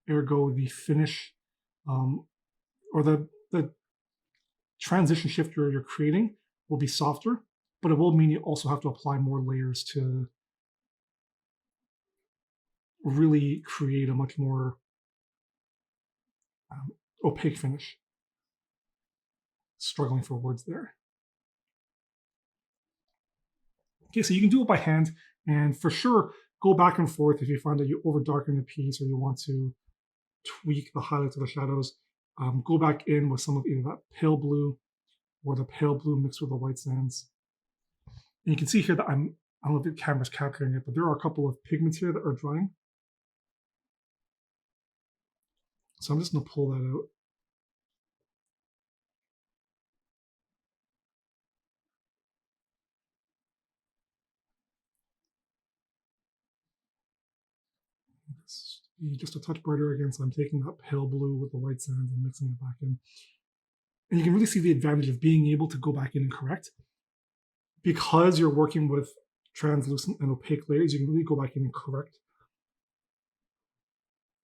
ergo the finish or the transition shift you're creating will be softer, but it will mean you also have to apply more layers to really create a much more opaque finish. Struggling for words there. Okay, so you can do it by hand, and for sure, go back and forth if you find that you over darken a piece or you want to tweak the highlights of the shadows. Go back in with some of either that pale blue or the pale blue mixed with the white sands. And you can see here that I don't know if the camera's capturing it, but there are a couple of pigments here that are drying. So I'm just going to pull that out. Be just a touch brighter again, so I'm taking that pale blue with the white sands and mixing it back in. And you can really see the advantage of being able to go back in and correct. Because you're working with translucent and opaque layers, you can really go back in and correct.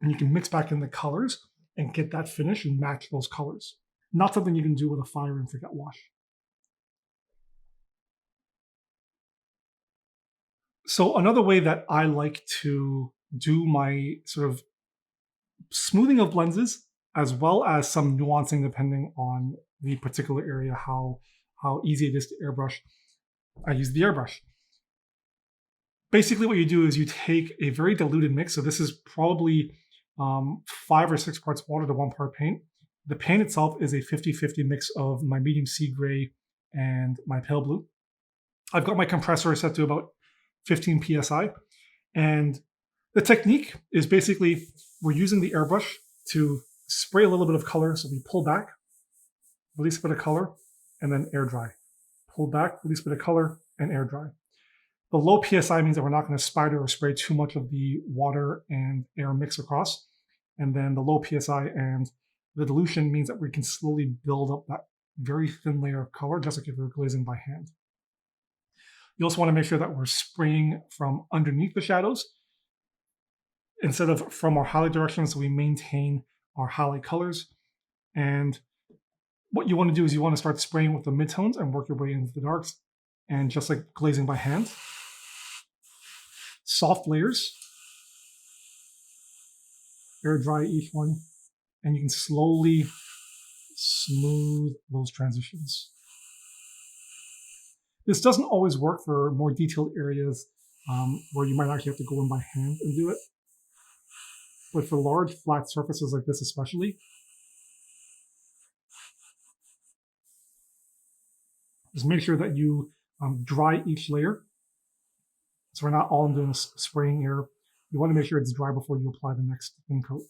And you can mix back in the colors and get that finish and match those colors. Not something you can do with a fire and forget wash. So another way that I like to do my sort of smoothing of lenses, as well as some nuancing depending on the particular area, how easy it is to airbrush, I use the airbrush. Basically what you do is you take a very diluted mix. So this is probably 5 or 6 parts water to 1 part paint. The paint itself is a 50-50 mix of my medium sea gray and my pale blue. I've got my compressor set to about 15 psi. And the technique is basically we're using the airbrush to spray a little bit of color. So we pull back, release a bit of color, and then air dry. Pull back, release a bit of color, and air dry. The low psi means that we're not going to spider or spray too much of the water and air mix across. And then the low psi and the dilution means that we can slowly build up that very thin layer of color, just like if we were glazing by hand. You also want to make sure that we're spraying from underneath the shadows instead of from our highlight direction, so we maintain our highlight colors. And what you want to do is you want to start spraying with the midtones and work your way into the darks. And just like glazing by hand, soft layers, air dry each one, and you can slowly smooth those transitions. This doesn't always work for more detailed areas where you might actually have to go in by hand and do it. But for large flat surfaces like this especially, just make sure that you dry each layer. So we're not all doing a spraying here. You want to make sure it's dry before you apply the next thin coat.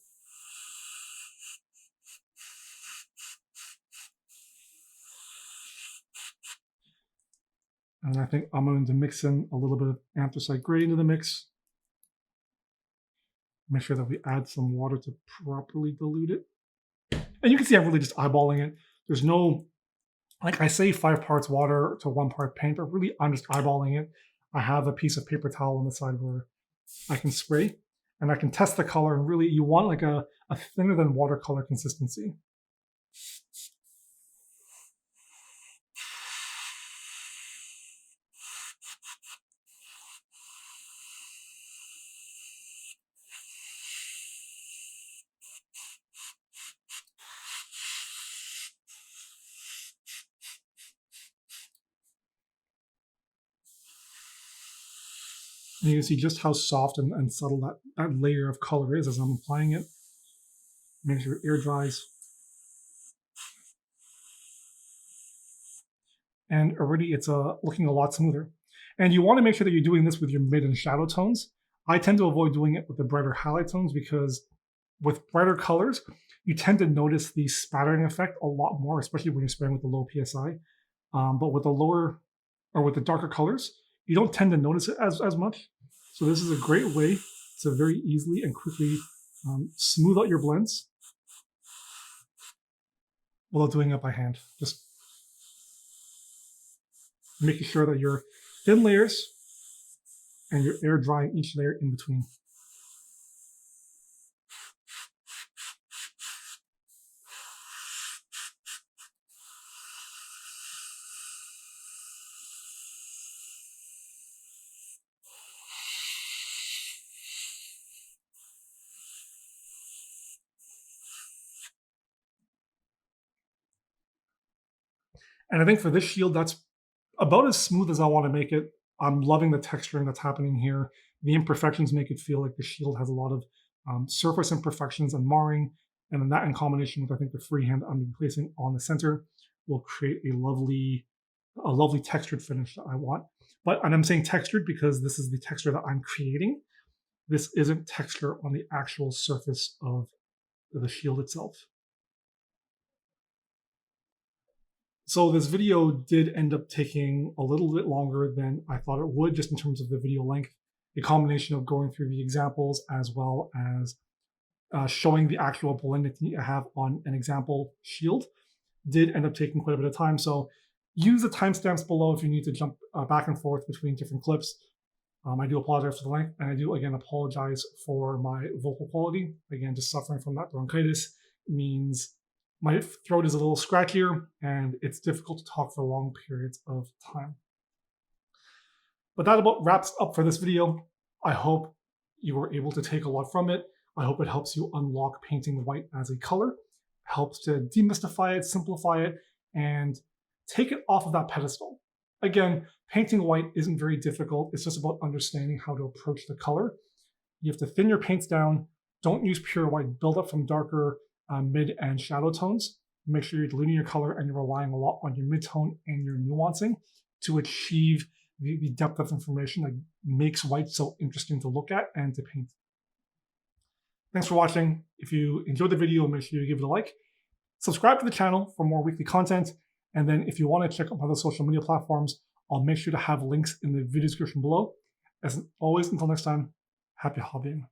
And I think I'm going to mix in a little bit of anthracite gray into the mix. Make sure that we add some water to properly dilute it. And you can see I'm really just eyeballing it. There's no, like I say 5 parts water to 1 part paint, but really I'm just eyeballing it. I have a piece of paper towel on the side where I can spray and I can test the color, and really you want like a thinner than watercolor consistency. And you can see just how soft and subtle that layer of color is as I'm applying it. Make sure it air dries. And already it's looking a lot smoother. And you want to make sure that you're doing this with your mid and shadow tones. I tend to avoid doing it with the brighter highlight tones because with brighter colors, you tend to notice the spattering effect a lot more, especially when you're spraying with the low PSI. But with the lower or with the darker colors, you don't tend to notice it as much. So this is a great way to very easily and quickly smooth out your blends without doing it by hand. Just making sure that your thin layers and you're air drying each layer in between. And I think for this shield, that's about as smooth as I want to make it. I'm loving the texturing that's happening here. The imperfections make it feel like the shield has a lot of surface imperfections and marring. And then that in combination with, I think, the freehand I'm placing on the center will create a lovely textured finish that I want. And I'm saying textured because this is the texture that I'm creating. This isn't texture on the actual surface of the shield itself. So this video did end up taking a little bit longer than I thought it would, just in terms of the video length. A combination of going through the examples as well as showing the actual blend technique I have on an example shield did end up taking quite a bit of time. So use the timestamps below if you need to jump back and forth between different clips. I do apologize for the length, and I do again apologize for my vocal quality. Again, just suffering from that bronchitis means my throat is a little scratchier and it's difficult to talk for long periods of time. But that about wraps up for this video. I hope you were able to take a lot from it. I hope it helps you unlock painting white as a color, helps to demystify it, simplify it, and take it off of that pedestal. Again, painting white isn't very difficult. It's just about understanding how to approach the color. You have to thin your paints down. Don't use pure white. Build up from darker mid and shadow tones. Make sure you're diluting your color and you're relying a lot on your mid-tone and your nuancing to achieve the depth of information that makes white so interesting to look at and to paint. Thanks for watching. If you enjoyed the video, make sure you give it a like. Subscribe to the channel for more weekly content. And then if you want to check out other social media platforms, I'll make sure to have links in the video description below. As always, until next time, happy hobbying.